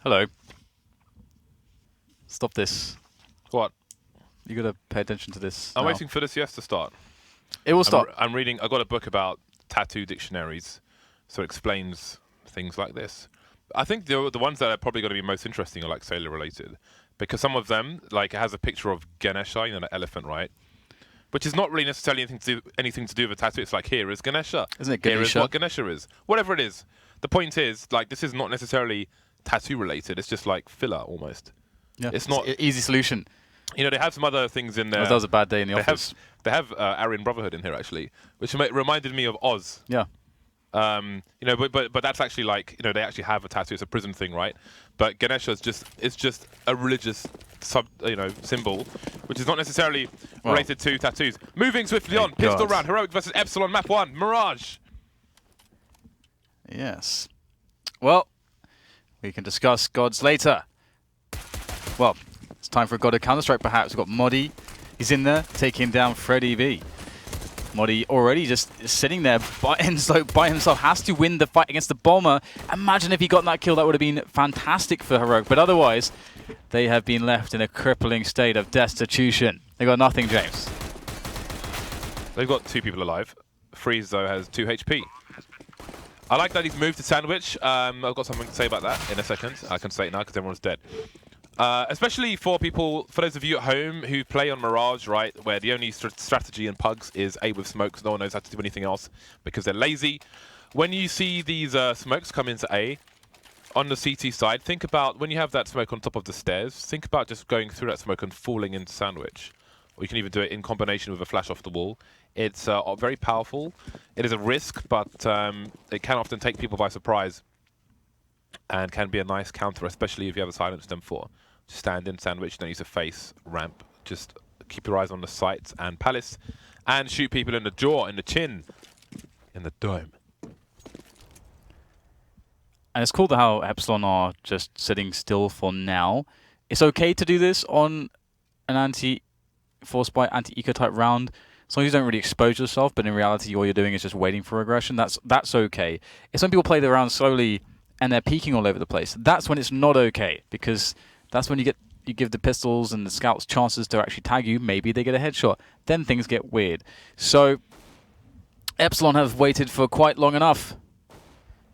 Hello. Stop this. What? You gotta pay attention to this. I'm now. waiting for this yes to start. It will start. I'm reading. I got a book about tattoo dictionaries, so it explains things like this. I think the ones that are probably going to be most interesting are like sailor related, because some of them, like, it has a picture of Ganesha, you know, the elephant, right? Which is not really necessarily anything to do with a tattoo. It's like, here is Ganesha. Isn't it Ganesha? Here is what Ganesha is. Whatever it is. The point is, like, this is not necessarily tattoo related. It's just like filler almost. Yeah. It's not easy solution. You know, they have some other things in there. That was a bad day in the office. They have Aryan Brotherhood in here actually, which reminded me of Oz. Yeah. You know, but that's actually like, you know, they actually have a tattoo. It's a prism thing, right? But Ganesha is just a religious symbol, which is not necessarily related to tattoos. Moving swiftly on, pistol round, heroic versus EPSILON map 1, Mirage. Yes. Well, we can discuss gods later. Well, it's time for a god of Counter-Strike perhaps. We've got MODDII. He's in there, taking down freddieb. MODDII already just sitting there by himself, has to win the fight against the bomber. Imagine if he got that kill, that would have been fantastic for Heroic. But otherwise, they have been left in a crippling state of destitution. They got nothing, James. They've got 2 people alive. Friis, though, has 2 HP. I like that he's moved to sandwich. I've got something to say about that in a second. I can say it now because everyone's dead. Especially for those of you at home who play on Mirage, right, where the only strategy in pugs is A with smokes, no one knows how to do anything else because they're lazy. When you see these smokes come into A, on the CT side, think about when you have that smoke on top of the stairs, think about just going through that smoke and falling into sandwich. Or you can even do it in combination with a flash off the wall. It's very powerful. It is a risk, but it can often take people by surprise and can be a nice counter, especially if you have a silenced M4. Just stand in sandwich, don't use a face ramp. Just keep your eyes on the sights and palace, and shoot people in the jaw, in the chin, in the dome. And it's cool how EPSILON are just sitting still for now. It's okay to do this on an anti-force by anti-eco type round, as long as you don't really expose yourself, but in reality all you're doing is just waiting for aggression. That's okay. It's when people play the round slowly and they're peeking all over the place. That's when it's not okay, because that's when you give the pistols and the scouts chances to actually tag you. Maybe they get a headshot. Then things get weird. So EPSILON have waited for quite long enough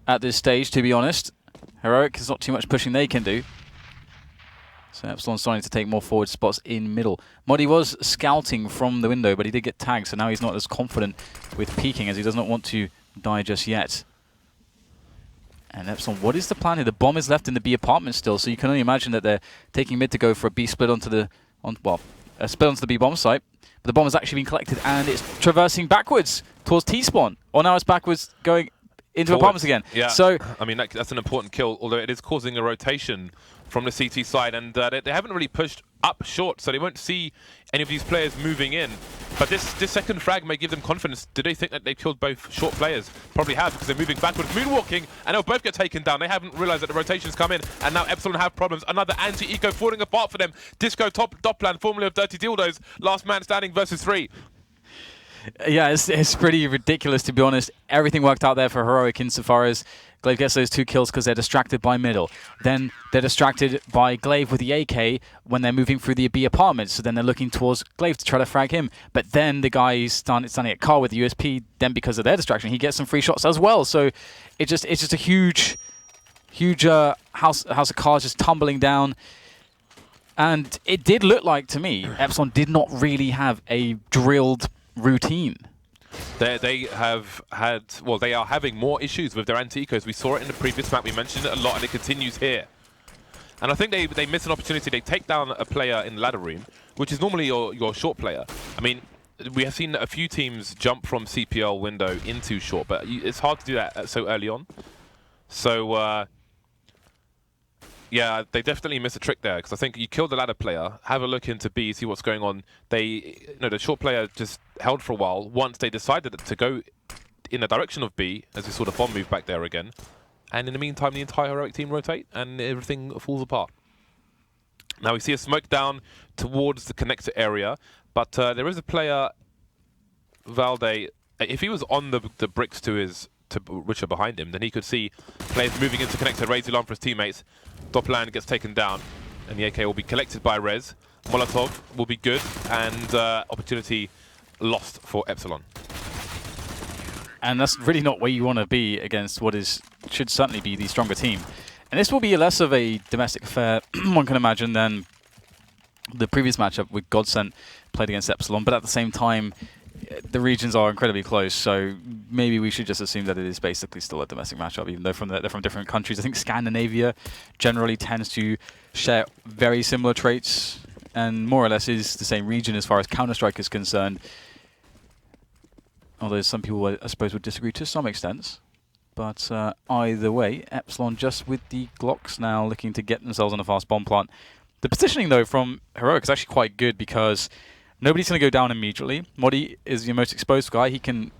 at this stage, to be honest. Heroic, there's not too much pushing they can do. So EPSILON's starting to take more forward spots in middle. MODDII was scouting from the window, but he did get tagged, so now he's not as confident with peeking as he does not want to die just yet. And EPSILON, what is the plan here? The bomb is left in the B apartment still, so you can only imagine that they're taking mid to go for a B split onto the, a split onto the B bomb site. But the bomb has actually been collected, and it's traversing backwards towards T-spawn. Or now it's backwards going into apartments again. Yeah, so I mean, that's an important kill, although it is causing a rotation from the CT side, and they haven't really pushed up short, so they won't see any of these players moving in. But this second frag may give them confidence. Do they think that they've killed both short players? Probably have, because they're moving backwards, moonwalking, and they'll both get taken down. They haven't realized that the rotations come in, and now EPSILON have problems. Another anti-eco falling apart for them. Disco doplan, formerly of Dirty Dildos, last man standing versus 3. Yeah, it's pretty ridiculous, to be honest. Everything worked out there for Heroic insofar as Glaive gets those 2 kills because they're distracted by middle. Then they're distracted by Glaive with the AK when they're moving through the B apartment. So then they're looking towards Glaive to try to frag him. But then the guy is standing at car with the USP. Then because of their distraction, he gets some free shots as well. So it's just a huge house of cards just tumbling down. And it did look like, to me, EPSILON did not really have a drilled routine. They are having more issues with their anti-ecos. We saw it in the previous map. We mentioned it a lot, and it continues here. And I think they miss an opportunity. They take down a player in the ladder room, which is normally your short player. I mean, we have seen a few teams jump from CPL window into short, but it's hard to do that so early on. So, yeah, they definitely miss a trick there, because I think you kill the ladder player, have a look into B, see what's going on. The short player just held for a while. Once they decided to go in the direction of B, as we saw the bomb move back there again, and in the meantime, the entire Heroic team rotate, and everything falls apart. Now we see a smoke down towards the connector area, but there is a player, Valde. If he was on the bricks to his which are behind him, then he could see players moving into connected. REZ alarm for his teammates. doplan gets taken down, and the AK will be collected by REZ. Molotov will be good, and opportunity lost for EPSILON. And that's really not where you want to be against what should certainly be the stronger team. And this will be less of a domestic affair, one can imagine, than the previous matchup with Godsent played against EPSILON. But at the same time, the regions are incredibly close, so maybe we should just assume that it is basically still a domestic matchup, even though they're from different countries. I think Scandinavia generally tends to share very similar traits and more or less is the same region as far as Counter-Strike is concerned. Although some people, I suppose, would disagree to some extent. But either way, EPSILON just with the Glocks now looking to get themselves on a fast bomb plant. The positioning, though, from Heroic is actually quite good because nobody's going to go down immediately. MODDII is your most exposed guy. He can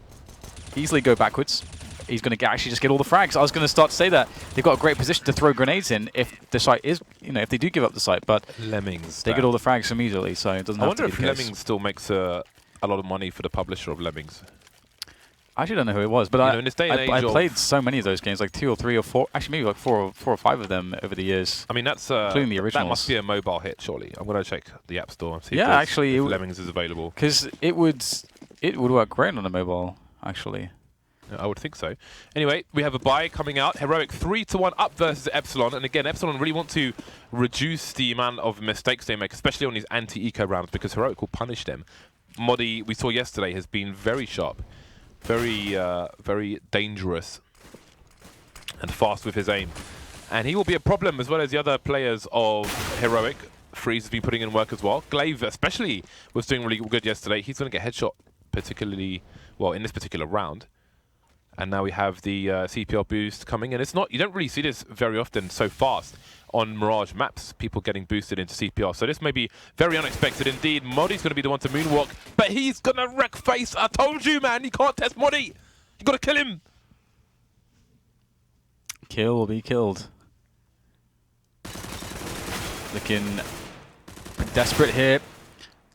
easily go backwards. He's going to actually just get all the frags. I was going to start to say that they've got a great position to throw grenades in if the site is, if they do give up the site. But Lemmings, they get all the frags immediately, so it doesn't have to be the case. I wonder if Lemmings still makes a lot of money for the publisher of Lemmings. I actually don't know who it was, but I played so many of those games, like 2 or 3 or 4, actually maybe like 4 or 5 of them over the years. I mean, that's including the originals. That must be a mobile hit, surely. I'm going to check the App Store and see if Lemmings is available. Because it would work great on a mobile, actually. I would think so. Anyway, we have a bye coming out. Heroic 3-1 up versus EPSILON. And again, EPSILON really want to reduce the amount of mistakes they make, especially on these anti-eco rounds, because Heroic will punish them. MODDII, we saw yesterday, has been very sharp. Very dangerous and fast with his aim. And he will be a problem as well as the other players of Heroic. Friis has been putting in work as well. glaive especially was doing really good yesterday. He's going to get headshot particularly, well, in this particular round. And now we have the CPR boost coming. And it's not, you don't really see this very often so fast on Mirage maps, people getting boosted into CPR. So this may be very unexpected indeed. MODDII's going to be the one to moonwalk, but he's going to wreck FACE. I told you, man, you can't test MODDII. You got to kill him. Kill will be killed. Looking desperate here.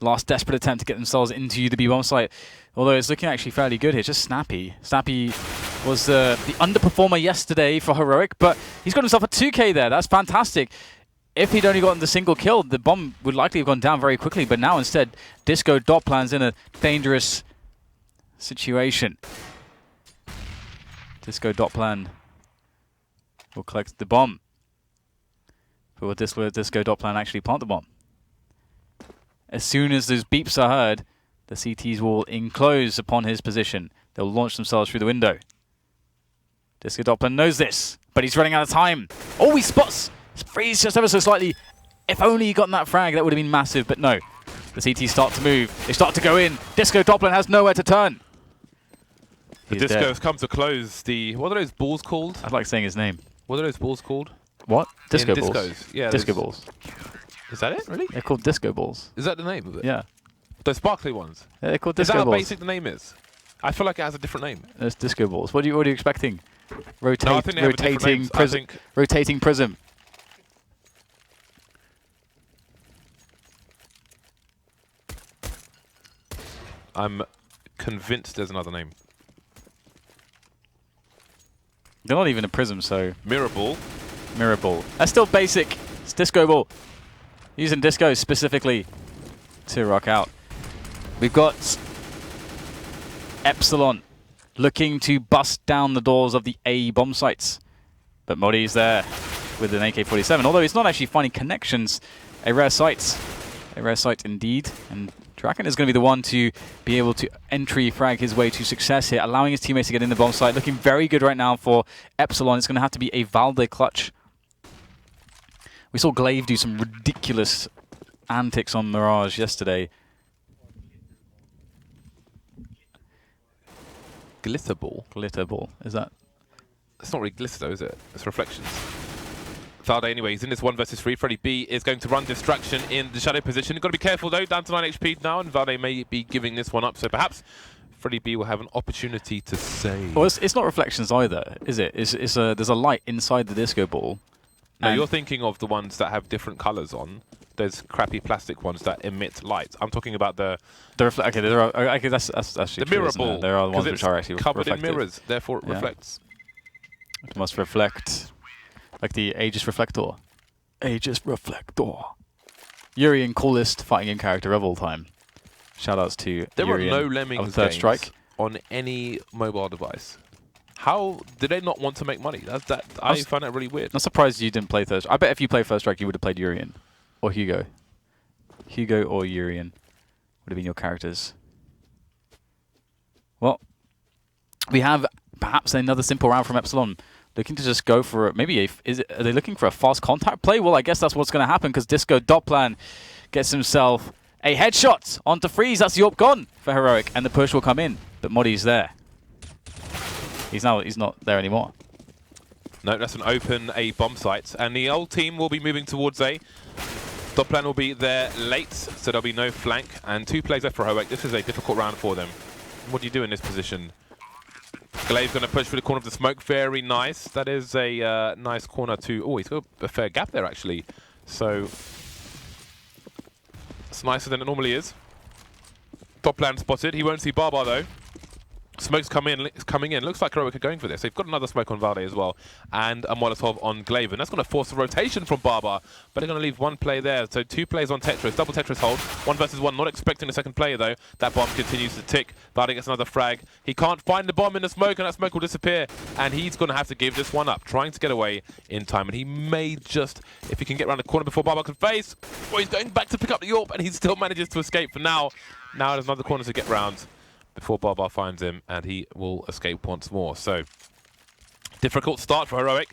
Last desperate attempt to get themselves into the B-bomb site. Although it's looking actually fairly good here. Just Snappi. Snappi was the underperformer yesterday for Heroic, but he's got himself a 2K there. That's fantastic. If he'd only gotten the single kill, the bomb would likely have gone down very quickly, but now instead, Disco doplan's in a dangerous situation. Disco doplan will collect the bomb. But will Disco doplan actually plant the bomb? As soon as those beeps are heard, the CTs will enclose upon his position. They'll launch themselves through the window. Disco doplan knows this, but he's running out of time. Oh, he spots Friis just ever so slightly. If only he gotten that frag, that would have been massive, but no. The CTs start to move. They start to go in. Disco doplan has nowhere to turn. The Disco has come to close the... What are those balls called? I like saying his name. What are those balls called? What? Disco balls. Discos. Yeah, disco balls. Is that it, really? They're called disco balls. Is that the name of it? Yeah. Those sparkly ones? Yeah, they're called disco balls. Is that how basic the name is? I feel like it has a different name. It's disco balls. What are you expecting? Rotating prism. Rotating prism. I'm convinced there's another name. They're not even a prism, so... Mirror ball. Mirror ball. That's still basic. It's disco ball. Using disco specifically to rock out. We've got EPSILON looking to bust down the doors of the A bomb sites. But MODDII's there with an AK-47, although he's not actually finding connections. A rare sight. A rare sight indeed. And draken is going to be the one to be able to entry frag his way to success here, allowing his teammates to get in the bomb site. Looking very good right now for EPSILON. It's going to have to be a valde clutch. We saw glaive do some ridiculous antics on Mirage yesterday. Glitter ball? Glitter ball. Is that? It's not really glitter though, is it? It's reflections. Valde anyway, he's in this 1 versus 3. freddieb is going to run distraction in the shadow position. You've got to be careful though, down to 9 HP now, and Valde may be giving this one up. So perhaps freddieb will have an opportunity to save. Well, it's not reflections either, is it? There's a light inside the disco ball. No, you're thinking of the ones that have different colors on. There's crappy plastic ones that emit light. I'm talking about the okay, there are. Okay, that's actually the true, mirror isn't it? ball. There are the ones which are actually covered reflective. in mirrors, therefore it reflects. It must reflect, like the Aegis Reflector. Aegis Reflector. Urian, coolest fighting game character of all time. Shoutouts to there Urian are no Lemmings of Third games Strike on any mobile device. How did they not want to make money? I find that really weird. I'm surprised you didn't play Third Strike. I bet if you played First Strike, you would have played Urian. Or Hugo. Hugo or Urian would have been your characters. Well, we have perhaps another simple round from EPSILON. Looking to just go for maybe are they looking for a fast contact play? Well, I guess that's what's going to happen because Disco doplan gets himself a headshot onto Friis. That's the AWP gone for Heroic, and the push will come in. But MODDII's there. He's not there anymore. No, that's an open A bomb site, and the old team will be moving towards A. doplan will be there late, so there'll be no flank, and 2 plays left for Heroic. This is a difficult round for them. What do you do in this position? Glaive's going to push for the corner of the smoke. Very nice. That is a nice corner to... Oh, he's got a fair gap there, actually. So, it's nicer than it normally is. doplan spotted. He won't see BARBARR, though. Smoke's coming in. Looks like Heroic are going for this. They've got another smoke on Valde as well, and a Molotov on Glaive, and that's going to force a rotation from BARBARR, but they're going to leave 1 play there. So 2 plays on Tetris, double Tetris hold, 1 versus 1. Not expecting a second player though. That bomb continues to tick. Valde gets another frag. He can't find the bomb in the smoke, and that smoke will disappear, and he's going to have to give this one up, trying to get away in time. And he may just, if he can get around the corner before BARBARR can face. Oh, he's going back to pick up the AWP, and he still manages to escape for now. Now there's another corner to get round before BARBARR finds him, and he will escape once more. So, difficult start for Heroic.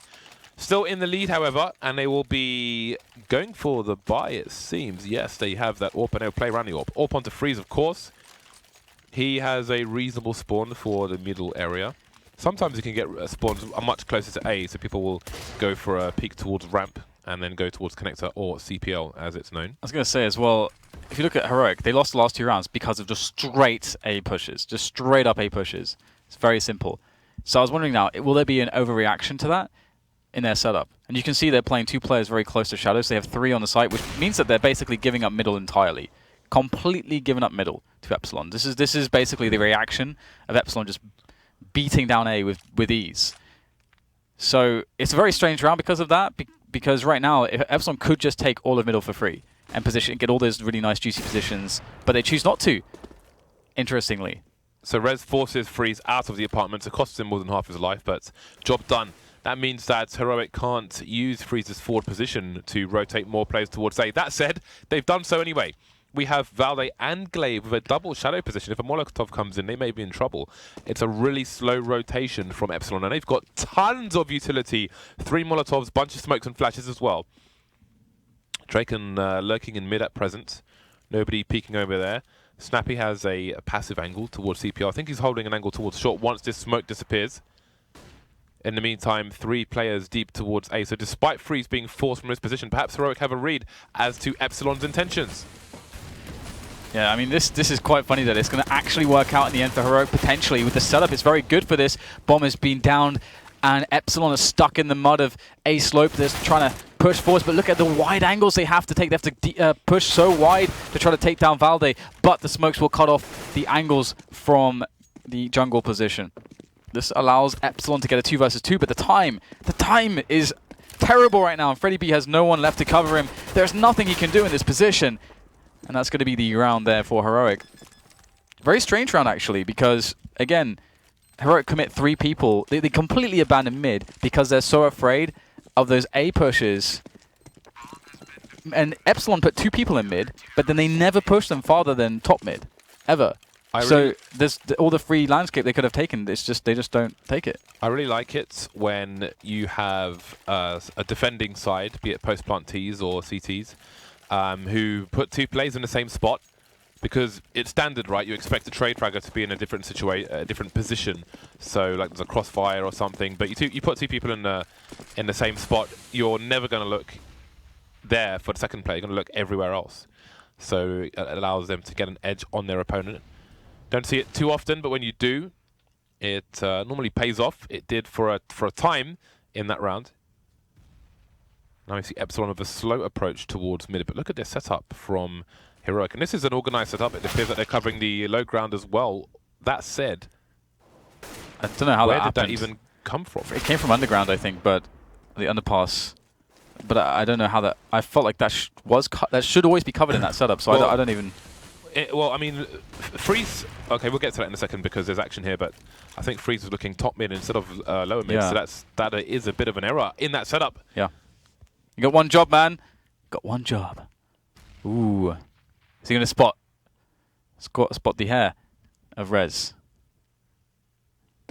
Still in the lead, however, and they will be going for the buy, it seems. Yes, they have that AWP, and they'll play around the AWP. AWP onto Friis, of course. He has a reasonable spawn for the middle area. Sometimes you can get spawns much closer to A, so people will go for a peek towards ramp, and then go towards connector, or CPL, as it's known. I was going to say as well, if you look at Heroic, they lost the last 2 rounds because of just straight A pushes. Just straight up A pushes. It's very simple. So I was wondering now, will there be an overreaction to that in their setup? And you can see they're playing 2 players very close to Shadows. They have 3 on the site, which means that they're basically giving up middle entirely. Completely giving up middle to EPSILON. This is basically the reaction of EPSILON just beating down A with ease. So it's a very strange round because of that, because right now, if EPSILON could just take all of middle for free and get all those really nice juicy positions, but they choose not to, interestingly. So REZ forces Friis out of the apartment. It costs him more than half his life, but job done. That means that Heroic can't use Friis' forward position to rotate more players towards A. That said, they've done so anyway. We have Valde and Glaive with a double shadow position. If a Molotov comes in, they may be in trouble. It's a really slow rotation from EPSILON, and they've got tons of utility. 3 Molotovs, bunch of smokes and flashes as well. Draken lurking in mid at present. Nobody peeking over there. Snappi has a passive angle towards CPR. I think he's holding an angle towards short once this smoke disappears. In the meantime, 3 players deep towards A. So despite Friis being forced from his position, perhaps Heroic have a read as to EPSILON's intentions. Yeah, I mean, this is quite funny that it's going to actually work out in the end for Heroic, potentially. With the setup, it's very good for this. Bomb has been downed, and EPSILON is stuck in the mud of A slope. They're trying to push forwards, but look at the wide angles they have to take. They have to push so wide to try to take down Valde, but the smokes will cut off the angles from the jungle position. This allows EPSILON to get a 2 versus 2, but the time is terrible right now, and freddieb has no one left to cover him. There's nothing he can do in this position. And that's going to be the round there for Heroic. Very strange round, actually, because, again, Heroic commit 3 people. They completely abandon mid because they're so afraid of those A pushes. And EPSILON put 2 people in mid, but then they never push them farther than top mid, ever. So there's all the free landscape they could have taken. It's just they just don't take it. I really like it when you have a defending side, be it post-plant Ts or CTs, who put 2 players in the same spot, because it's standard, right? You expect a trade fragger to be in a different different position. So like there's a crossfire or something, but you put 2 people in the same spot, you're never going to look there for the second player. You're going to look everywhere else. So it allows them to get an edge on their opponent. Don't see it too often, but when you do, it normally pays off. It did for a time in that round. Now we see EPSILON with a slow approach towards mid, but look at this setup from Heroic. And this is an organized setup. It appears that they're covering the low ground as well. That said, I don't know how where that did happened. that even come from? It came from underground, I think, but the underpass. But I don't know how that. I felt like that that should always be covered in that setup. So Well, I don't even. Well, I mean, Friis. Okay, we'll get to that in a second because there's action here. But I think Friis was looking top mid instead of lower mid. Yeah. So that is a bit of an error in that setup. Yeah. You got one job, man. Got one job. Ooh. Is he going to spot the hair of Rez?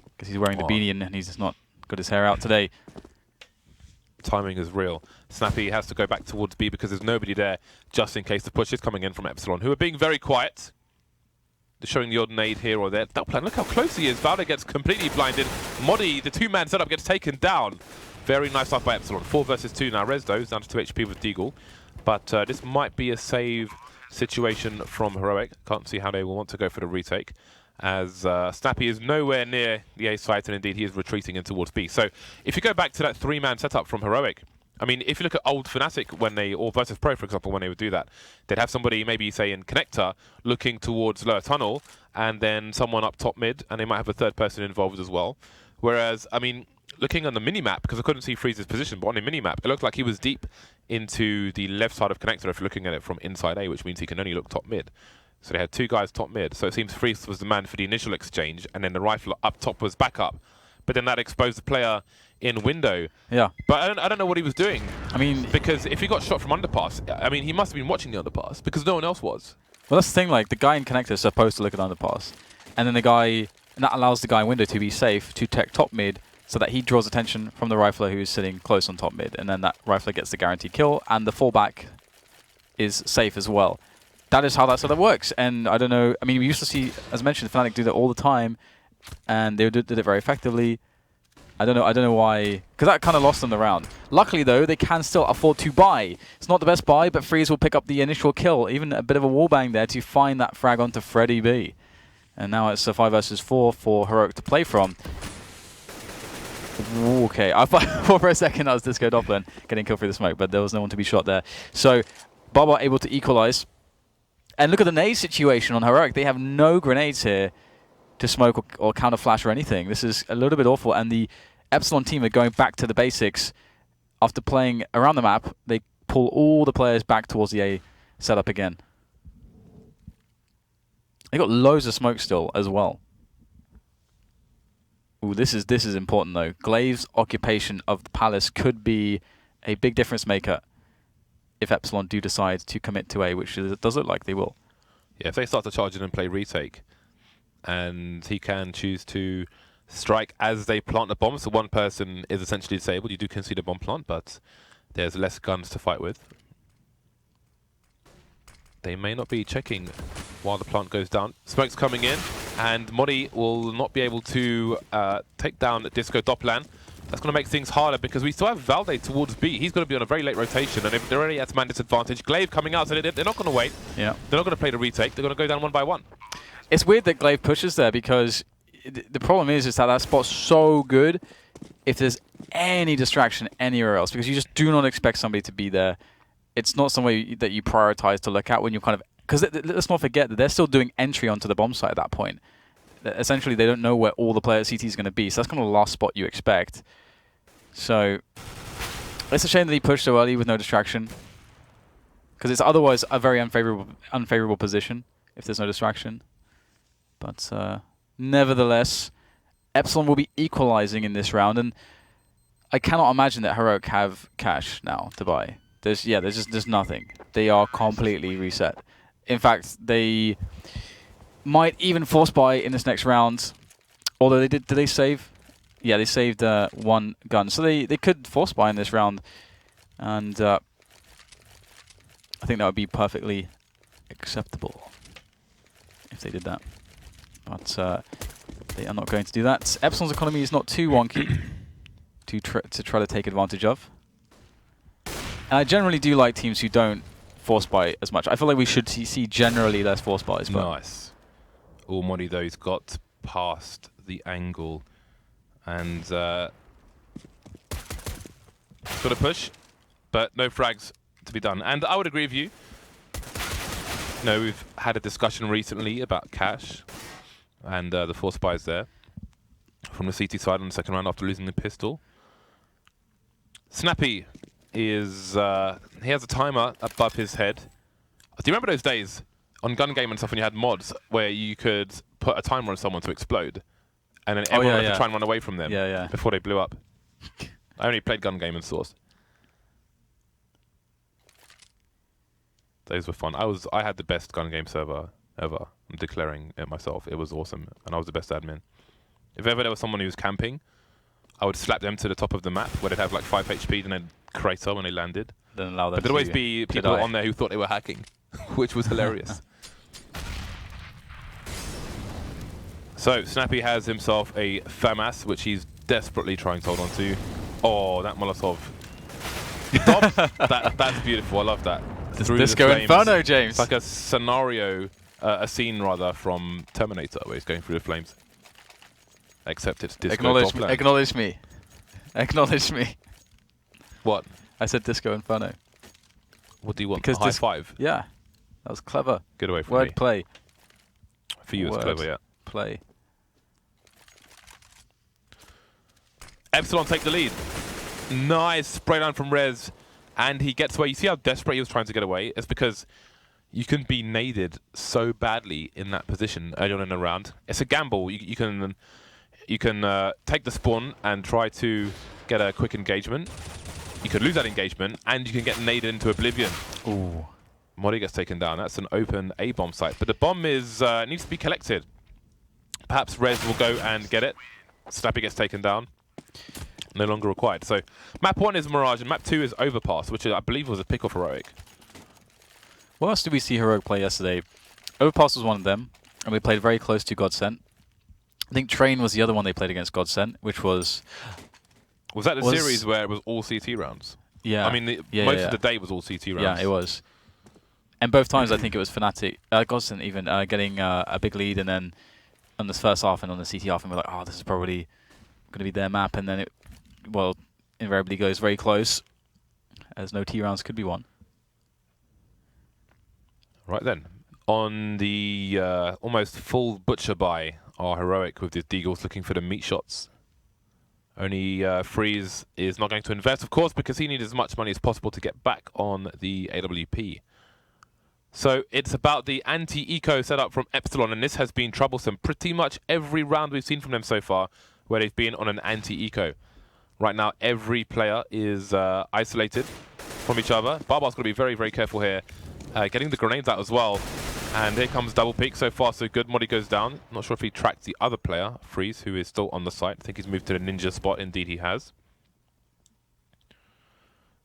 Because he's wearing the beanie and he's just not got his hair out today. Timing is real. Snappi has to go back towards B because there's nobody there, just in case the push is coming in from EPSILON, who are being very quiet. They're showing the odd nade here or there. Doplan, look how close he is. Valde gets completely blinded. MODDII, the two-man setup, gets taken down. Very nice stuff by EPSILON. 4 versus 2 now. REZ, though, is down to 2 HP with Deagle. But this might be a save situation from Heroic. Can't see how they will want to go for the retake, as Snappi is nowhere near the A site, and indeed he is retreating in towards B. So if you go back to that 3-man setup from Heroic, I mean, if you look at old Fnatic when they, or versus Pro, for example, when they would do that, they'd have somebody, maybe say in connector, looking towards lower tunnel, and then someone up top mid, and they might have a third person involved as well. Whereas, I mean, looking on the mini-map, because I couldn't see Friis's position, but on the mini-map, it looked like he was deep into the left side of connector if you're looking at it from inside A, which means he can only look top mid. So they had 2 guys top mid. So it seems Friis was the man for the initial exchange, and then the rifle up top was backup. But then that exposed the player in window. Yeah. But I don't know what he was doing. I mean, because if he got shot from underpass, I mean, he must have been watching the underpass because no one else was. well, that's the thing. Like the guy in connector is supposed to look at underpass, and then the guy, and that allows the guy in window to be safe to tech top mid, so that he draws attention from the rifler who is sitting close on top mid, and then that rifler gets the guaranteed kill, and the fallback is safe as well. That is how that sort of works. And I don't know. I mean, we used to see, as mentioned, Fnatic do that all the time, and they did it very effectively. I don't know why, because that kind of lost them the round. Luckily, though, they can still afford to buy. It's not the best buy, but Friis will pick up the initial kill. Even a bit of a wallbang there to find that frag onto freddieb. And now it's a 5 versus 4 for Heroic to play from. Okay, I thought for a second that was Disco Doplan getting killed through the smoke, but there was no one to be shot there. So, BARBARR able to equalize. And look at the nade situation on Heroic. They have no grenades here to smoke or counter flash or anything. This is a little bit awful, and the EPSILON team are going back to the basics. After playing around the map, they pull all the players back towards the A setup again. They got loads of smoke still as well. Ooh, this is important though. Glaive's occupation of the palace could be a big difference maker if EPSILON do decide to commit to A, which it does look like they will. Yeah, if they start to charge in and play retake, and he can choose to strike as they plant the bomb, so one person is essentially disabled. You do concede a bomb plant, but there's less guns to fight with. They may not be checking while the plant goes down. Smoke's coming in, and MODDII will not be able to take down Disco Doplan. That's going to make things harder because we still have Valde towards B. He's going to be on a very late rotation, and they're already at man disadvantage. Glaive coming out, so they're not going to wait. Yeah. They're not going to play the retake. They're going to go down 1 by 1. It's weird that Glaive pushes there because the problem is that that spot's so good if there's any distraction anywhere else, because you just do not expect somebody to be there. It's not somewhere that you prioritize to look at when you're kind of... Because let's not forget that they're still doing entry onto the bomb site at that point. Essentially, they don't know where all the player CT is going to be, so that's kind of the last spot you expect. So, it's a shame that he pushed so early with no distraction, because it's otherwise a very unfavorable position if there's no distraction. But nevertheless, EPSILON will be equalizing in this round, and I cannot imagine that Heroic have cash now to buy. There's just nothing. They are completely reset. In fact, they might even force buy in this next round. Although they did they save? Yeah, they saved 1 gun, so they could force buy in this round, and I think that would be perfectly acceptable if they did that. But they are not going to do that. EPSILON's economy is not too wonky to try to take advantage of. And I generally do like teams who don't force buy as much. I feel like we should see generally less force buys. Nice. All MODDII, though, he's got past the angle. And he's got a push. but no frags to be done. And I would agree with you. You know, we've had a discussion recently about Cash and the 4 spies there from the CT side on the second round after losing the pistol. Snappi is, he has a timer above his head. Do you remember those days on gun game and stuff when you had mods where you could put a timer on someone to explode and then everyone had to try and run away from them before they blew up? I only played gun game and Source. Those were fun. I had the best gun game server ever. I'm declaring it myself. It was awesome, and I was the best admin. If ever there was someone who was camping, I would slap them to the top of the map where they'd have like 5 HP and then crater when they landed. Then allow them. But there'd always be people on there who thought they were hacking, which was hilarious. So Snappi has himself a FAMAS, which he's desperately trying to hold on to. Oh, that Molotov. That's beautiful. I love that. Disco Inferno, James. It's like a scenario, a scene rather, from Terminator, where he's going through the flames. Except it's Disco Doplan. Acknowledge me. Acknowledge me. What? I said Disco Inferno. What do you want? Because a high five? Yeah. That was clever. Get away from me. Wordplay. For you, it's clever, yeah. Play. EPSILON take the lead. Nice spray down from REZ. And he gets away. You see how desperate he was trying to get away? It's because you can be naded so badly in that position early on in the round. It's a gamble. You can take the spawn and try to get a quick engagement. You could lose that engagement, and you can get naded into oblivion. Ooh. MODDII gets taken down. That's an open A-bomb site. But the bomb is needs to be collected. Perhaps REZ will go and get it. Snappi gets taken down. No longer required. So map 1 is Mirage and map 2 is Overpass, which I believe was a pick off Heroic. What else did we see Heroic play yesterday? Overpass was one of them, and we played very close to Godsent. I think Train was the other one they played against Godsent, which was... Was that the series where it was all CT rounds? Yeah. I mean, most of the day was all CT rounds. Yeah, it was. And both times I think it was Fnatic, Godsent even, getting a big lead, and then on this first half and on the CT half, and we're like, oh, this is probably going to be their map, and then it, well, invariably goes very close, as no T rounds could be won. Right then, on the almost full butcher buy are Heroic with the Deagles looking for the meat shots. Only Friis is not going to invest, of course, because he needs as much money as possible to get back on the AWP. So it's about the anti-eco setup from EPSILON, and this has been troublesome. Pretty much every round we've seen from them so far, where they've been on an anti-eco. Right now, every player is isolated from each other. BARBARR's got to be very, very careful here. Getting the grenades out as well. And here comes double peak. So far, so good. MODDII goes down. Not sure if he tracked the other player, Friis, who is still on the site. I think he's moved to the ninja spot. Indeed, he has.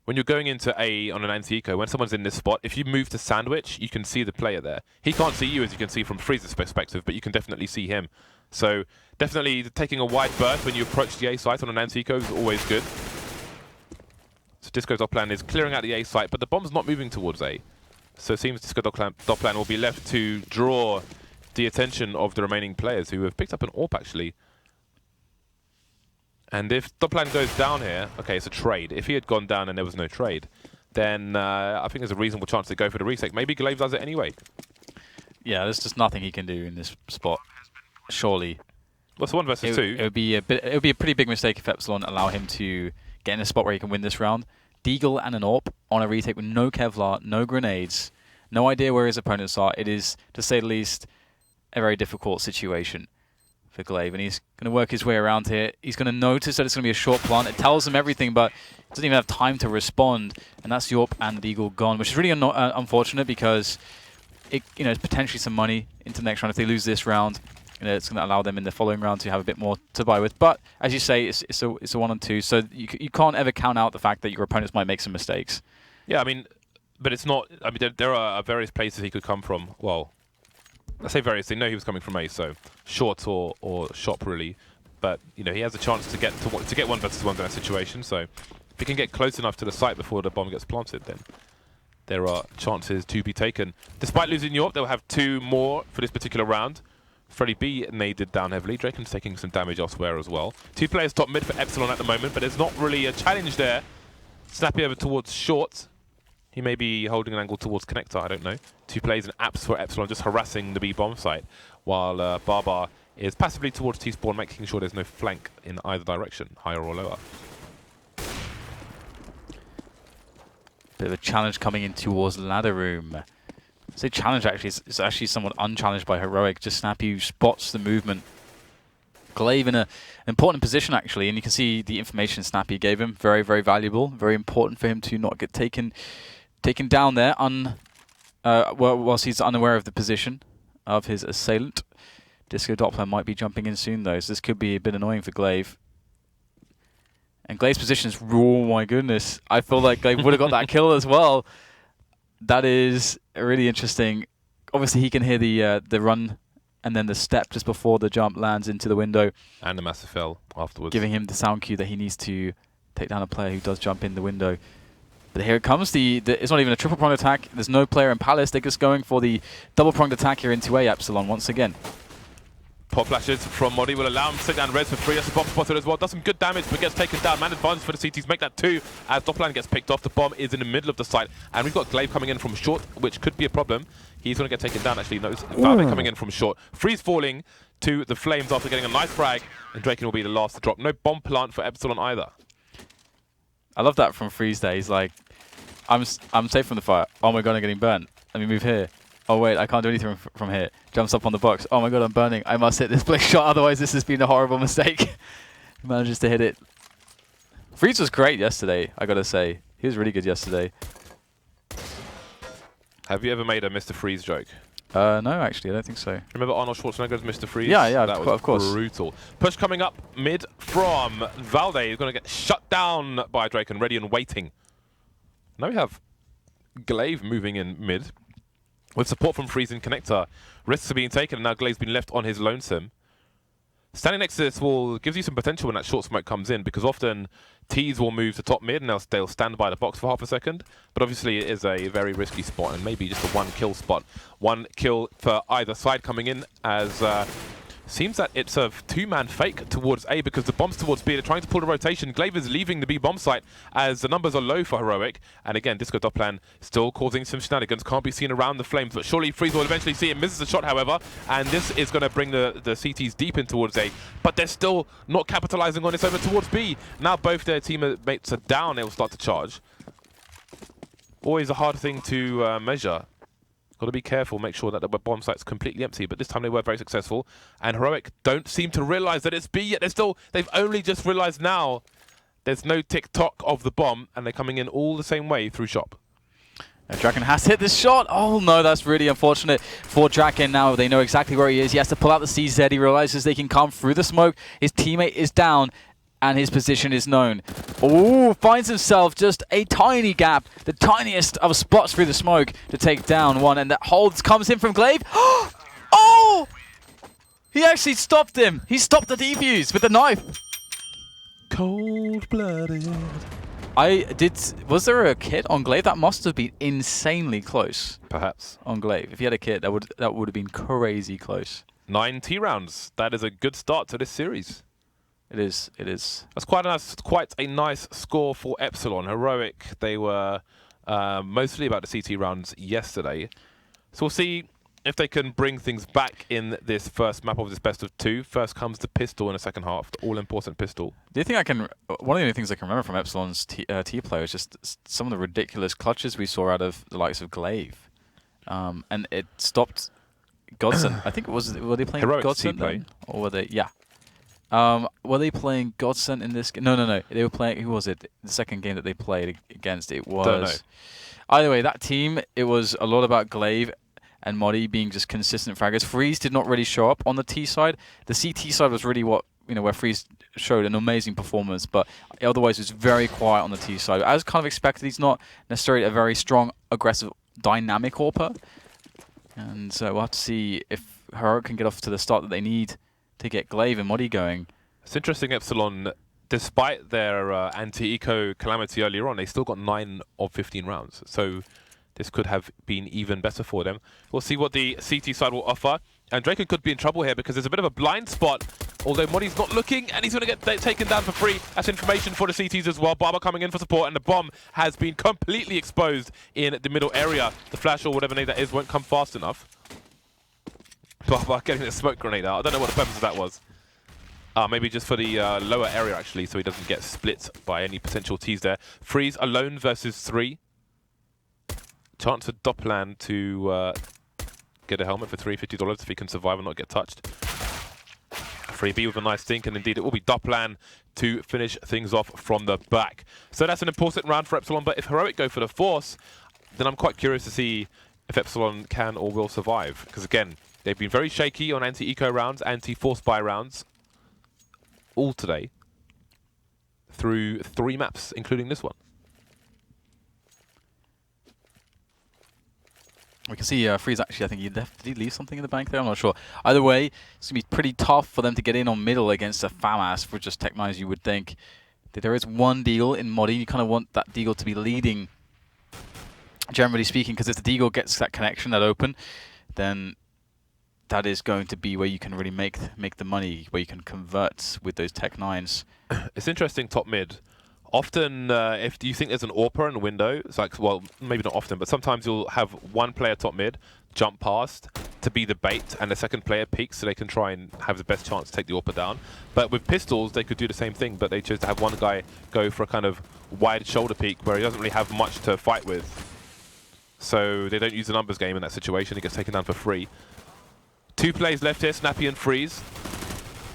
When you're going into A on an anti-eco, when someone's in this spot, if you move to sandwich, you can see the player there. He can't see you, as you can see from Friis' perspective, but you can definitely see him. So definitely taking a wide berth when you approach the A site on an anti-eco is always good. So Disco's doplan is clearing out the A site, but the bomb's not moving towards A. So it seems Disco doplan will be left to draw the attention of the remaining players, who have picked up an AWP actually. And if doplan goes down here, okay, it's a trade. If he had gone down and there was no trade, then I think there's a reasonable chance to go for the retake. Maybe Glaive does it anyway. Yeah, there's just nothing he can do in this spot. Surely. Well, it's 1 versus 2. It would be a pretty big mistake if EPSILON allow him to get in a spot where he can win this round. Deagle and an AWP on a retake with no Kevlar, no grenades, no idea where his opponents are. It is, to say the least, a very difficult situation for Glaive, and he's going to work his way around here. He's going to notice that it's going to be a short plant. It tells him everything, but doesn't even have time to respond, and that's the AWP and the Deagle gone, which is really unfortunate because it, it's potentially some money into the next round. If they lose this round, it's going to allow them in the following round to have a bit more to buy with. But as you say, it's a 1 on 2, so you can't ever count out the fact that your opponents might make some mistakes. Yeah, I mean, but it's not. I mean, there are various places he could come from. Well, I say various. They know he was coming from A, so short or shop really. But he has a chance to get 1 versus 1 in that situation. So if he can get close enough to the site before the bomb gets planted, then there are chances to be taken. Despite losing York, they'll have 2 more for this particular round. freddieb naded down heavily. Draken's taking some damage elsewhere as well. 2 players top mid for EPSILON at the moment, but there's not really a challenge there Snappi over towards short. He may be holding an angle towards connector, I don't know. 2 plays and apps for EPSILON just harassing the B bomb site, while BARBARR is passively towards T-spawn, making sure there's no flank in either direction, higher or lower. Bit of a challenge coming in towards ladder room. I say challenge actually, it's actually somewhat unchallenged by Heroic. Just Snappi who spots the movement. Glaive in an important position actually, and you can see the information Snappi gave him. Very, very valuable. Very important for him to not get taken down there whilst he's unaware of the position of his assailant. Disco doplan might be jumping in soon though, so this could be a bit annoying for Glaive. And Glaive's position is, oh my goodness, I feel like Glaive would have got that kill as well. That is really interesting. Obviously he can hear the run and then the step just before the jump lands into the window. And the massive fell afterwards. Giving him the sound cue that he needs to take down a player who does jump in the window. But here it comes. It's not even a triple-pronged attack. There's no player in Palace. They're just going for the double-pronged attack here into EPSILON once again. Pop flashes from MODDII will allow him to take down REZ for free. That's a bomb spotted as well. Does some good damage, but gets taken down. Man advantage for the CTs. Make that 2 as doplan gets picked off. The bomb is in the middle of the site. And we've got Glaive coming in from short, which could be a problem. He's going to get taken down, actually. No, Valdemar coming in from short. Friis falling to the flames after getting a nice frag. And draken will be the last to drop. No bomb plant for EPSILON either. I love that from Friis there. He's like, I'm safe from the fire. Oh my god, I'm getting burnt. Let me move here. Oh wait, I can't do anything from here. Jumps up on the box. Oh my god, I'm burning. I must hit this blink shot, otherwise this has been a horrible mistake. He manages to hit it. Friis was great yesterday, I gotta say. He was really good yesterday. Have you ever made a Mr. Freeze joke? No, actually, I don't think so. Remember Arnold Schwarzenegger's Mr. Freeze? Yeah, that of course. Brutal. Push coming up mid from Valde. He's going to get shut down by draken, ready and waiting. Now we have Glaive moving in mid. With support from Friis and connector. Risks are being taken and now Glaive's been left on his lonesome. Standing next to this wall gives you some potential when that short smoke comes in, because often T's will move to top mid and they'll stand by the box for half a second. But obviously it is a very risky spot and maybe just a 1 kill spot. 1 kill for either side coming in, as seems that it's a 2-man fake towards A because the bomb's towards B. They're trying to pull the rotation. Glaive is leaving the B bomb site as the numbers are low for Heroic. And again, Disco doplan still causing some shenanigans. Can't be seen around the flames, but surely Friis will eventually see it. Misses the shot, however. And this is going to bring the CTs deep in towards A. But they're still not capitalizing on this over towards B. Now both their teammates are down. They will start to charge. Always a hard thing to measure. Got to be careful, make sure that the bomb site's completely empty, but this time they were very successful. And Heroic don't seem to realize that it's B yet. They've only just realized now there's no tick-tock of the bomb, and they're coming in all the same way through shop. Draken has hit this shot. Oh no, that's really unfortunate for Draken. Now they know exactly where he is. He has to pull out the CZ. He realizes they can come through the smoke. His teammate is down, and his position is known. Oh, finds himself just a tiny gap, the tiniest of spots through the smoke to take down one, and that holds comes in from Glaive. Oh! He actually stopped him. He stopped the defuse with the knife. Cold-blooded. Was there a kit on Glaive? That must have been insanely close. Perhaps. On Glaive. If he had a kit, that would have been crazy close. 9 T rounds. That is a good start to this series. It is. That's quite a nice score for EPSILON. Heroic, they were mostly about the CT rounds yesterday. So we'll see if they can bring things back in this first map of this best of 2. First comes the pistol in the second half, the all-important pistol. Do you think one of the only things I can remember from EPSILON's T play was just some of the ridiculous clutches we saw out of the likes of Glaive. And it stopped Godson. I think were they playing Heroic's Godson then? Or were they, yeah. Were they playing Godson in this game? No. They were playing, who was it? The second game that they played against, it was... Don't know. Either way, that team, it was a lot about Glaive and MODDII being just consistent fraggers. Friis did not really show up on the T side. The CT side was really where Friis showed an amazing performance, but otherwise it was very quiet on the T side. As kind of expected, he's not necessarily a very strong, aggressive, dynamic AWPer. And so we'll have to see if Heroic can get off to the start that they need to get Glaive and MODDII going. It's interesting, EPSILON, despite their anti-eco calamity earlier on, they still got 9 of 15 rounds. So this could have been even better for them. We'll see what the CT side will offer. And draken could be in trouble here because there's a bit of a blind spot Although MODDII's not looking, and he's going to get taken down for free. That's information for the CTs as well. BARBARR coming in for support, and the bomb has been completely exposed in the middle area. The flash or whatever nade that is won't come fast enough. BARBARR getting a smoke grenade out. I don't know what the purpose of that was. Maybe just for the lower area, actually, so he doesn't get split by any potential Ts there. Friis alone versus 3. Chance for doplan to get a helmet for $350 if he can survive and not get touched. Freebie with a nice dink, and indeed it will be doplan to finish things off from the back. So that's an important round for EPSILON, but if Heroic go for the Force, then I'm quite curious to see if EPSILON can or will survive. Because again, they've been very shaky on anti-eco rounds, anti-force buy rounds, all today, through 3 maps, including this one. We can see Friis actually, I think did he leave something in the bank there? I'm not sure. Either way, it's going to be pretty tough for them to get in on middle against a FAMAS for just Tech9s, you would think. That there is one Deagle in MODDII. You kind of want that Deagle to be leading, generally speaking, because if the Deagle gets that connection, that open, then that is going to be where you can really make the money, where you can convert with those Tech9s. It's interesting, top mid. Often, if you think there's an AWPer in the window, it's like, well, maybe not often, but sometimes you'll have one player top mid jump past to be the bait, and the second player peeks so they can try and have the best chance to take the AWPer down. But with pistols, they could do the same thing, but they chose to have one guy go for a kind of wide shoulder peek where he doesn't really have much to fight with. So they don't use the numbers game in that situation. He gets taken down for free. 2 plays left here, Snappi and Friis.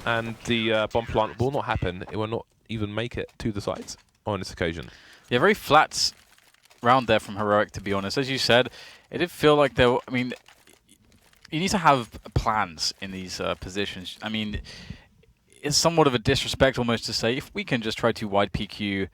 And the bomb plant will not happen. It will not even make it to the sites on this occasion. Yeah, very flat round there from Heroic, to be honest. As you said, it did feel like there were, I mean, you need to have plans in these positions. I mean, it's somewhat of a disrespect almost to say, if we can just try to wide PQ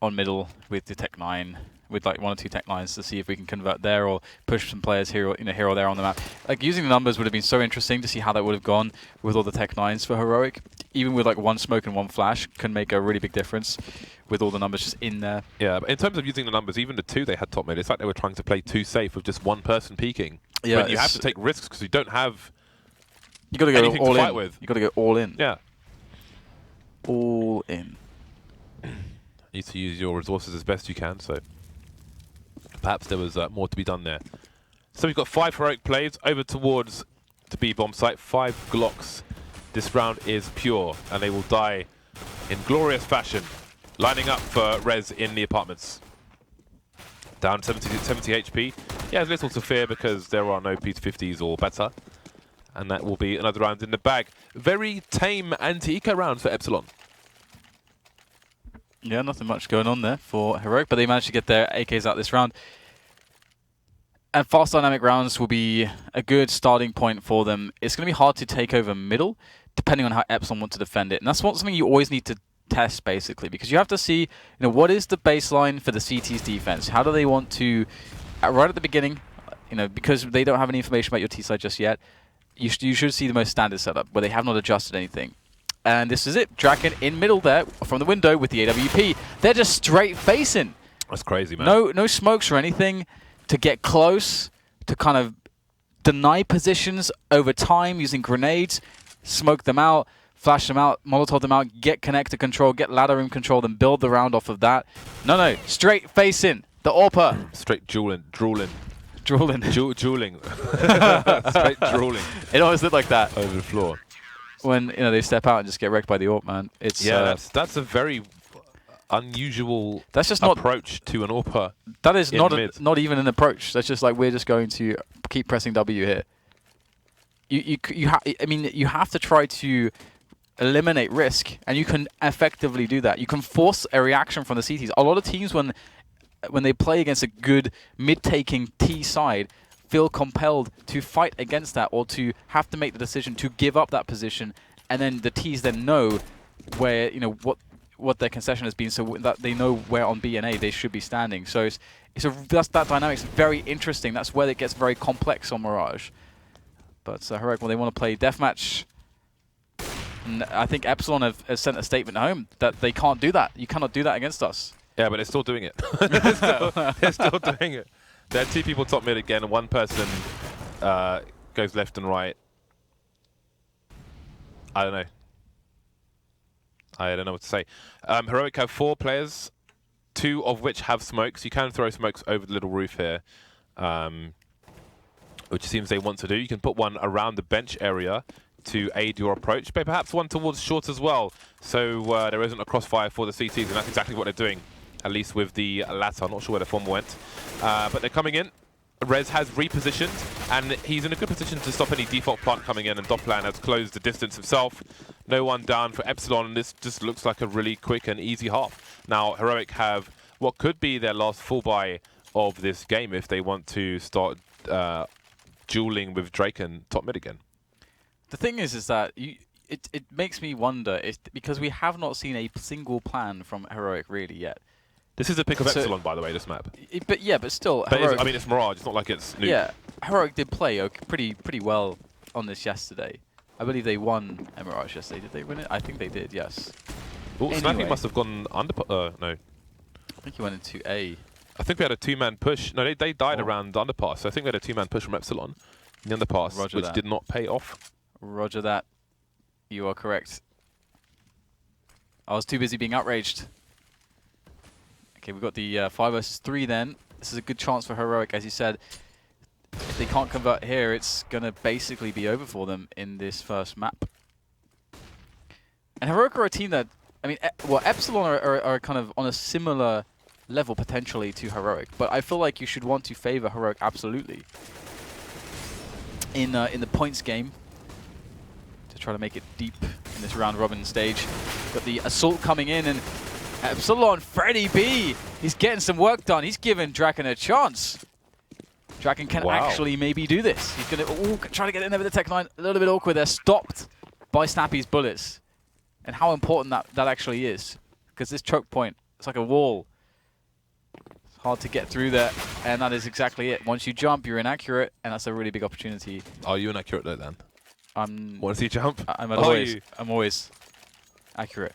on middle with the Tech9, with like 1 or 2 Tech9s to see if we can convert there or push some players here or, here or there on the map. Like, using the numbers would have been so interesting to see how that would have gone with all the Tech9s for Heroic. Even with like 1 smoke and 1 flash can make a really big difference with all the numbers just in there. Yeah, but in terms of using the numbers, even the 2 they had top mid, it's like they were trying to play too safe with just 1 person peeking. Yeah, when you have to take risks because you don't have you got to go anything all to fight in. with. You got to go all in. Yeah. All in. You need to use your resources as best you can, so perhaps there was more to be done there. So we've got 5 Heroic plays over towards the B-bomb site, 5 Glocks. This round is pure, and they will die in glorious fashion, lining up for Rez in the apartments. Down 70 HP. He has little to fear because there are no P50s or better, and that will be another round in the bag. Very tame anti-eco round for EPSILON. Yeah, nothing much going on there for Heroic, but they managed to get their AKs out this round. And fast dynamic rounds will be a good starting point for them. It's going to be hard to take over middle, depending on how EPSILON want to defend it. And that's something you always need to test, basically, because you have to see, what is the baseline for the CT's defense? How do they want to, right at the beginning, because they don't have any information about your T side just yet, you should see the most standard setup, where they have not adjusted anything. And this is it. Draken in middle there from the window with the AWP. They're just straight facing. That's crazy, man. No smokes or anything to get close, to kind of deny positions over time using grenades, smoke them out, flash them out, Molotov them out, get connector control, get ladder room control, then build the round off of that. No, straight facing. The AWPer. Straight drooling. Drooling. Drooling. Straight drooling. It always looked like that. Over the floor. When they step out and just get wrecked by the AWP, man. It's that's a very unusual that's just approach to an AWPer. That is not even an approach. That's just like, we're just going to keep pressing W here. You have to try to eliminate risk, and you can effectively do that. You can force a reaction from the CTs. A lot of teams, when they play against a good mid-taking T side, feel compelled to fight against that, or to have to make the decision to give up that position, and then the Ts then know where what their concession has been, so that they know where on B and A they should be standing. So that dynamic's very interesting. That's where it gets very complex on Mirage. But Heroic, they want to play deathmatch. And I think EPSILON have sent a statement home that they can't do that. You cannot do that against us. Yeah, but they're still doing it. they're still doing it. There are 2 people top mid again, and 1 person goes left and right. I don't know. I don't know what to say. Heroic have 4 players, 2 of which have smokes. You can throw smokes over the little roof here, which it seems they want to do. You can put one around the bench area to aid your approach, but perhaps one towards short as well, so there isn't a crossfire for the CTs, and that's exactly what they're doing, at least with the latter. I'm not sure where the former went, but they're coming in. Rez has repositioned, and he's in a good position to stop any default plant coming in, and doplan has closed the distance himself. No one down for EPSILON, and this just looks like a really quick and easy half. Now, Heroic have what could be their last full buy of this game if they want to start dueling with draken top mid again. The thing is that it makes me wonder, because we have not seen a single plan from Heroic really yet. This is a pick of EPSILON, by the way, this map. But still, but I mean, it's Mirage. It's not like it's new. Yeah, Heroic did play pretty well on this yesterday. I believe they won Mirage yesterday. Did they win it? I think they did. Yes. Oh, anyway. Snappi must have gone under. No. I think he went into A. I think we had a 2-man push. No, they died around the underpass. So I think we had a 2-man push from EPSILON in the underpass, which did not pay off. Roger that. You are correct. I was too busy being outraged. Okay, we've got the 5 versus 3 then. This is a good chance for Heroic, as you said. If they can't convert here, it's going to basically be over for them in this first map. And Heroic are a team that, I mean, well, EPSILON are kind of on a similar level potentially to Heroic, but I feel like you should want to favor Heroic absolutely in the points game to try to make it deep in this round robin stage. Got the assault coming in, and EPSILON, freddieb, he's getting some work done. He's giving draken a chance. Draken can actually maybe do this. He's going to try to get in there with the Tech 9. A little bit awkward there. Stopped by Snappi's bullets. And how important that actually is. Because this choke point, it's like a wall. It's hard to get through there. And that is exactly it. Once you jump, you're inaccurate. And that's a really big opportunity. Are you inaccurate though then? Want to see jump? I'm always accurate.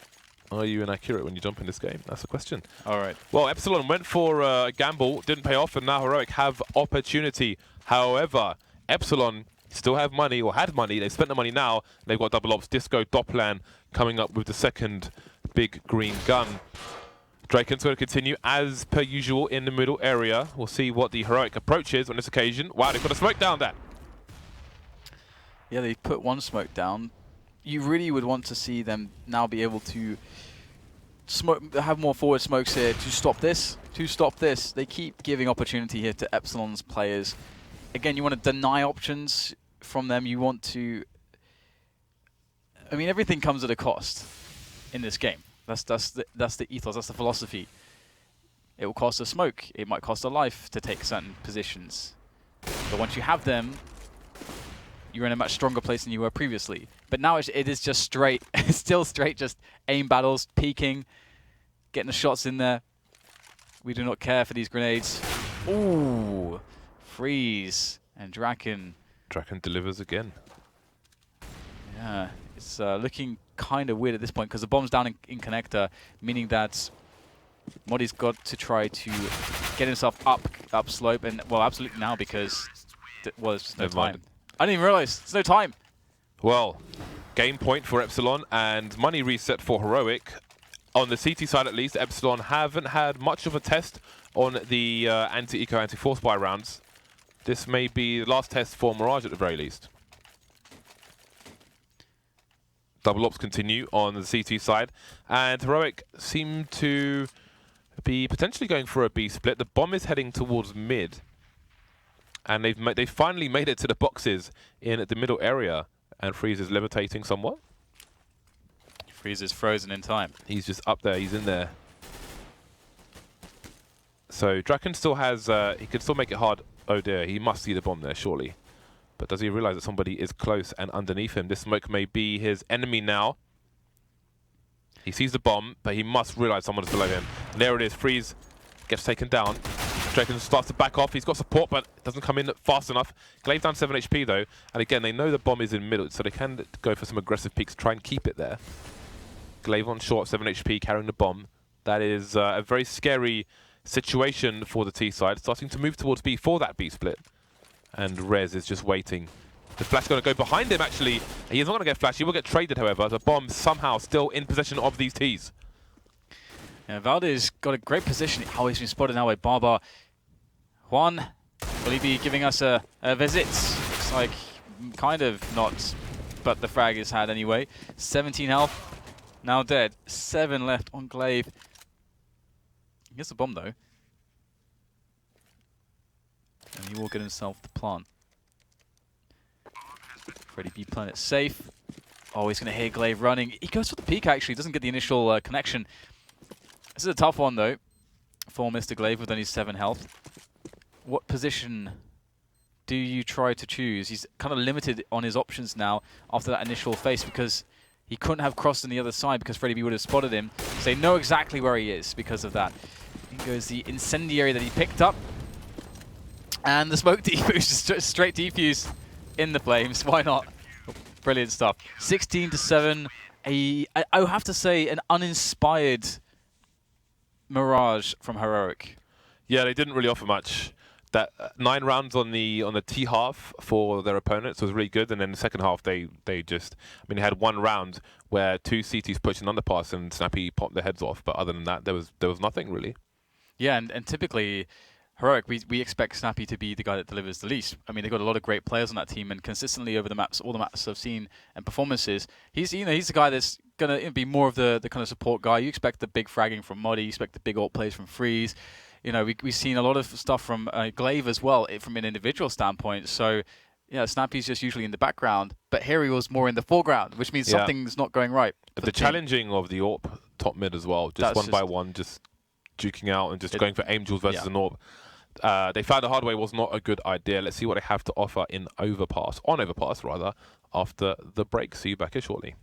Are you inaccurate when you jump in this game? That's the question. All right. Well, EPSILON went for a gamble, didn't pay off, and now Heroic have opportunity. However, EPSILON still have money, or had money. They've spent the money now. They've got double ops, Disco, doplan coming up with the second big green gun. Draken's going to continue as per usual in the middle area. We'll see what the Heroic approach is on this occasion. Wow, they've got a smoke down there. Yeah, they put one smoke down. You really would want to see them now be able to have more forward smokes here to stop this. They keep giving opportunity here to EPSILON's players. Again, you want to deny options from them. You want to... I mean, everything comes at a cost in this game. That's the ethos, that's the philosophy. It will cost a smoke. It might cost a life to take certain positions. But once you have them, you're in a much stronger place than you were previously. But now it is just straight, it's still straight, just aim battles, peeking, getting the shots in there. We do not care for these grenades. Ooh, Friis and draken. Draken delivers again. Yeah, it's looking kind of weird at this point because the bomb's down in connector, meaning that MODDII's got to try to get himself up slope, and well, absolutely now because there's just no time. I didn't even realize there's no time. Well, game point for EPSILON and money reset for Heroic. On the CT side at least, EPSILON haven't had much of a test on the anti-eco, anti-force buy rounds. This may be the last test for Mirage at the very least. Double ops continue on the CT side, and Heroic seem to be potentially going for a B split. The bomb is heading towards mid, and they've finally made it to the boxes in the middle area, and Friis is levitating somewhat. Friis is frozen in time. He's just up there, he's in there. So Draken still has, he can still make it hard. Oh dear, he must see the bomb there, surely. But does he realize that somebody is close and underneath him? This smoke may be his enemy now. He sees the bomb, but he must realize someone is below him. And there it is, Friis gets taken down. Draken starts to back off. He's got support, but doesn't come in fast enough. Glaive down 7 HP though. And again, they know the bomb is in middle, so they can go for some aggressive peeks, try and keep it there. Glaive on short, 7 HP, carrying the bomb. That is a very scary situation for the T side. Starting to move towards B for that B split. And REZ is just waiting The flash going to go behind him, actually. He is not going to get flashed. He will get traded, however. The bomb somehow still in possession of these Ts. Yeah, Valde's got a great position. Oh, he's been spotted now by BARBARR. Juan, will he be giving us a visit? Looks like kind of not, but the frag is had anyway. 17 health, now dead. 7 left on Glaive. He gets the bomb though. And he will get himself the plant. freddieb playing it safe. Oh, he's going to hear Glaive running. He goes for the peek actually, doesn't get the initial connection. This is a tough one though for Mr. Glaive with only 7 health. What position do you try to choose? He's kind of limited on his options now after that initial face because he couldn't have crossed on the other side because freddieb would have spotted him. So they know exactly where he is because of that. In goes the incendiary that he picked up. And the smoke defuse, straight defuse in the flames. Why not? Brilliant stuff. 16-7. I would have to say an uninspired Mirage from Heroic. Yeah, they didn't really offer much. That 9 rounds on the T half for their opponents was really good, and then the second half they just, I mean, they had 1 round where 2 CTs pushed an underpass and Snappi popped their heads off, but other than that there was nothing really. Yeah, and typically Heroic, we expect Snappi to be the guy that delivers the least. I mean, they've got a lot of great players on that team, and consistently over the maps, all the maps I've seen and performances, he's the guy that's gonna be more of the kind of support guy. You expect the big fragging from MODDII, you expect the big ult plays from Friis. You know, we've seen a lot of stuff from Glaive as well, from an individual standpoint. So, yeah, Snappi's just usually in the background, but here he was more in the foreground, which means something's not going right. The challenging of the AWP top mid as well, just one by one, just duking out and just going for aim duels versus an AWP. They found the hard way was not a good idea. Let's see what they have to offer in Overpass, on Overpass rather, after the break. See you back here shortly.